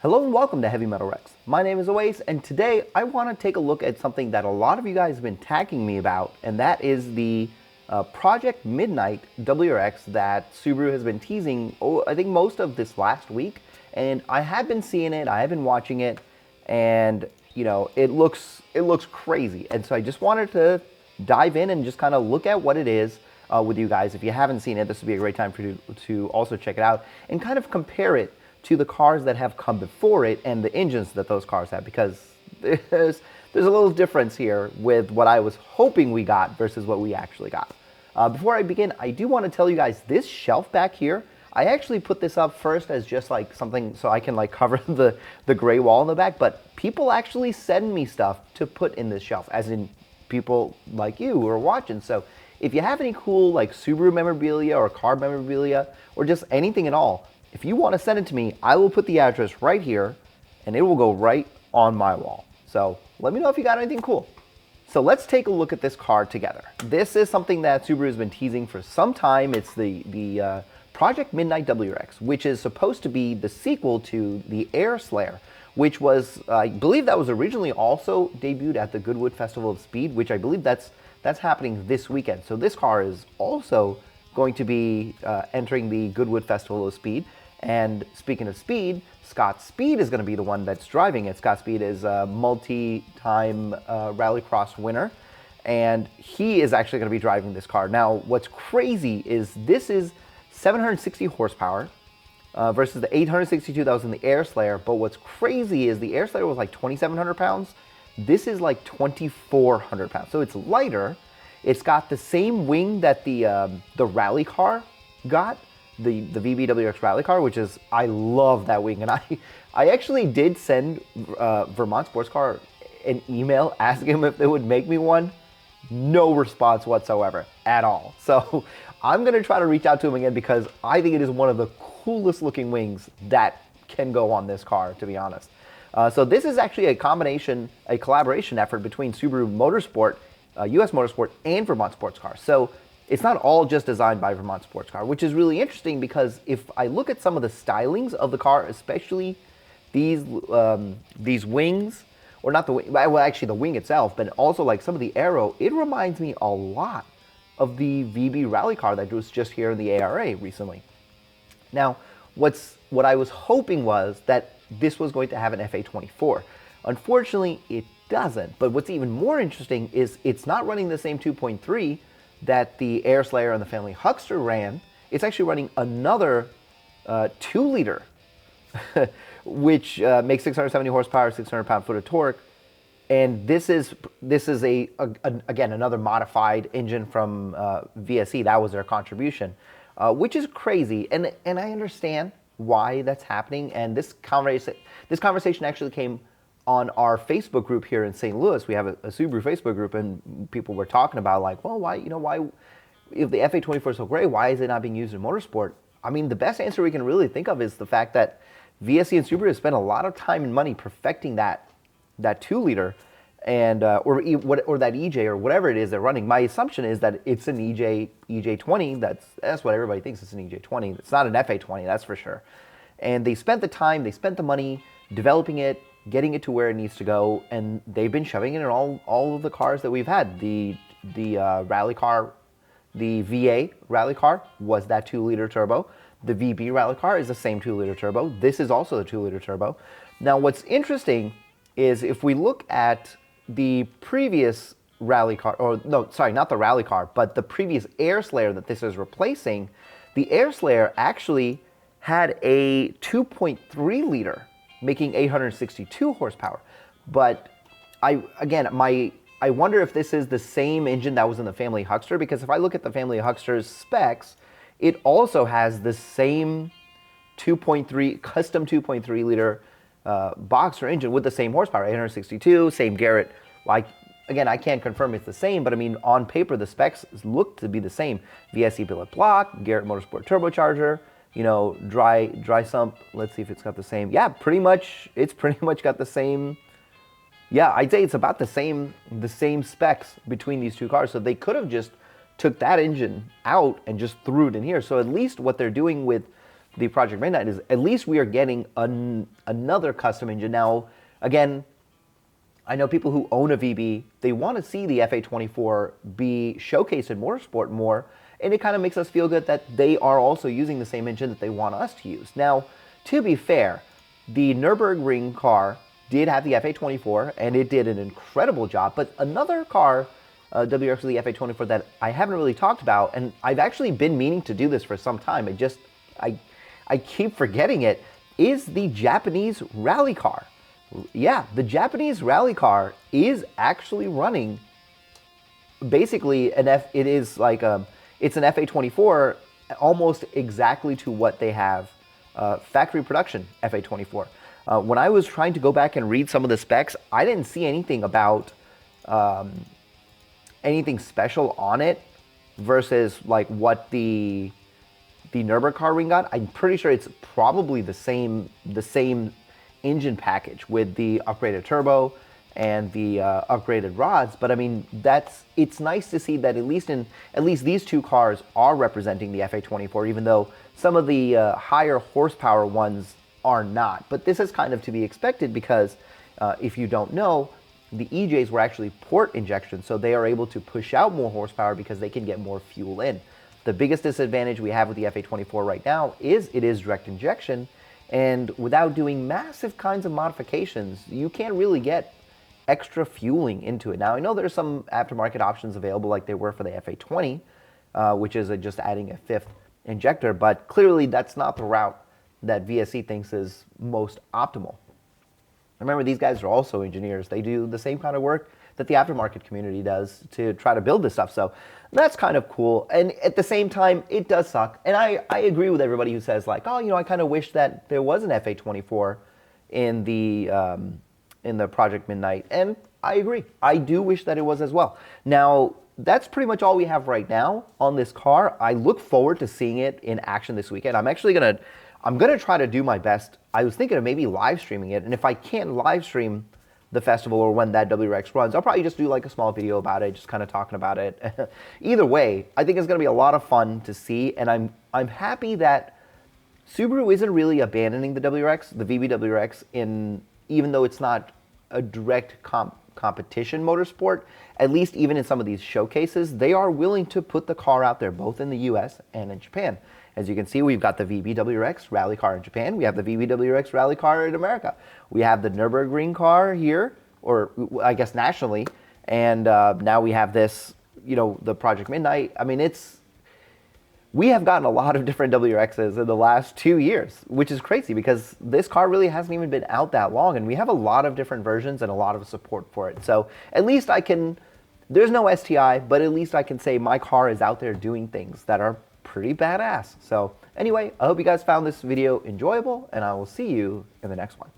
Hello and welcome to Heavy Metal Rex. My name is Oasis, and today I want to take a look at something that a lot of you guys have been tagging me about, and that is the Project Midnight WRX that Subaru has been teasing, I think most of this last week. And I have been seeing it, I have been watching it, and you know, it looks crazy. And so I just wanted to dive in and just kind of look at what it is with you guys. If you haven't seen it, this would be a great time for you to also check it out and kind of compare it to the cars that have come before it and the engines that those cars have, because there's a little difference here with what I was hoping we got versus what we actually got. Before I begin, I do want to tell you guys this shelf back here, I actually put this up first as just like something so I can like cover the gray wall in the back, but people actually send me stuff to put in this shelf, as in people like you who are watching. So if you have any cool like Subaru memorabilia or car memorabilia or just anything at all, if you want to send it to me, I will put the address right here and it will go right on my wall. So let me know if you got anything cool. So let's take a look at this car together. This is something that Subaru has been teasing for some time. It's the Project Midnight WRX, which is supposed to be the sequel to the Air Slayer, which was, I believe that was originally also debuted at the Goodwood Festival of Speed, which I believe that's happening this weekend. So this car is also going to be entering the Goodwood Festival of Speed. And speaking of speed, Scott Speed is going to be the one that's driving it. Scott Speed is a multi-time rallycross winner, and he is actually going to be driving this car. Now, what's crazy is this is 760 horsepower versus the 862 that was in the Air Slayer. But what's crazy is the Air Slayer was like 2,700 pounds. This is like 2,400 pounds. So it's lighter. It's got the same wing that the rally car got. The VBWX rally car, which is, I love that wing. And I actually did send Vermont Sports Car an email asking them if they would make me one. No response whatsoever at all. So I'm going to try to reach out to them again, because I think it is one of the coolest looking wings that can go on this car, to be honest. So this is actually a collaboration effort between Subaru Motorsport, US Motorsport, and Vermont Sports Car. So it's not all just designed by Vermont Sports Car, which is really interesting, because if I look at some of the stylings of the car, especially these wings, or not the wing, well actually the wing itself, but also like some of the aero, it reminds me a lot of the VB rally car that was just here in the ARA recently. Now, what I was hoping was that this was going to have an FA24. Unfortunately, it doesn't. But what's even more interesting is it's not running the same 2.3 that the Air Slayer and the Family Huckster ran. It's actually running another 2-liter, which makes 670 horsepower, 600 pound-foot of torque. And this is again another modified engine from VSE. That was their contribution, which is crazy. And I understand why that's happening. And this conversation actually came on our Facebook group here in St. Louis. We have a Subaru Facebook group, and people were talking about like, well, why, if the FA24 is so great, why is it not being used in motorsport? I mean, the best answer we can really think of is the fact that VSE and Subaru have spent a lot of time and money perfecting that 2-liter, and or that EJ or whatever it is they're running. My assumption is that it's an EJ20. That's what everybody thinks. It's an EJ20. It's not an FA20, that's for sure. And they spent the time, they spent the money developing it, getting it to where it needs to go, and they've been shoving it in all of the cars that we've had. The rally car, the VA rally car was that 2-liter turbo. The VB rally car is the same 2-liter turbo. This is also the 2-liter turbo. Now, what's interesting is if we look at the previous rally car, or no, sorry, not the rally car, but the previous Air Slayer that this is replacing, the Air Slayer actually had a 2.3-liter, making 862 horsepower. But I wonder if this is the same engine that was in the Family Huckster, because if I look at the Family Huckster's specs, it also has the same custom 2.3-liter boxer engine with the same horsepower, 862, same Garrett. Like, again, I can't confirm it's the same, but I mean, on paper, the specs look to be the same. VSE billet block, Garrett Motorsport turbocharger, dry sump. Let's see if it's got the same. Yeah, it's pretty much got the same. Yeah, I'd say it's about the same specs between these two cars. So they could have just took that engine out and just threw it in here. So at least what they're doing with the Project Midnight is at least we are getting another custom engine. Now, again, I know people who own a VB, they want to see the FA24 be showcased in motorsport more, and it kind of makes us feel good that they are also using the same engine that they want us to use. Now, to be fair, the Nürburgring car did have the FA24, and it did an incredible job, but another car, WRX with the FA24, that I haven't really talked about, and I've actually been meaning to do this for some time, I keep forgetting it, is the Japanese rally car. Yeah, the Japanese rally car is actually running basically it's an FA24 almost exactly to what they have factory production FA24. When I was trying to go back and read some of the specs, I didn't see anything about anything special on it versus like what the Nürburgring got. I'm pretty sure it's probably the same engine package with the upgraded turbo and the upgraded rods, but I mean it's nice to see that at least these two cars are representing the FA24, even though some of the higher horsepower ones are not. But this is kind of to be expected because if you don't know, the EJs were actually port injection, so they are able to push out more horsepower because they can get more fuel in. The biggest disadvantage we have with the FA24 right now is it is direct injection, and without doing massive kinds of modifications, you can't really get extra fueling into it. Now, I know there's some aftermarket options available like they were for the FA20, which is just adding a fifth injector, but clearly that's not the route that VSC thinks is most optimal. Remember, these guys are also engineers. They do the same kind of work that the aftermarket community does to try to build this stuff. So that's kind of cool. And at the same time, it does suck. And I agree with everybody who says like, oh, I kind of wish that there was an FA24 in the Project Midnight. And I agree. I do wish that it was as well. Now, that's pretty much all we have right now on this car. I look forward to seeing it in action this weekend. I'm actually I'm gonna try to do my best. I was thinking of maybe live streaming it, and if I can't live stream the festival or when that WRX runs, I'll probably just do like a small video about it, just kind of talking about it. Either way, I think it's gonna be a lot of fun to see, and I'm happy that Subaru isn't really abandoning the WRX, the VB WRX, even though it's not a direct competition motorsport. At least even in some of these showcases, they are willing to put the car out there, both in the US and in Japan. As you can see, we've got the VB WRX rally car in Japan. We have the VB WRX rally car in America. We have the Nürburgring car here, or I guess nationally. And now we have this, the Project Midnight. I mean, we have gotten a lot of different WRXs in the last 2 years, which is crazy because this car really hasn't even been out that long. And we have a lot of different versions and a lot of support for it. So at least there's no STI, but at least I can say my car is out there doing things that are pretty badass. So anyway, I hope you guys found this video enjoyable, and I will see you in the next one.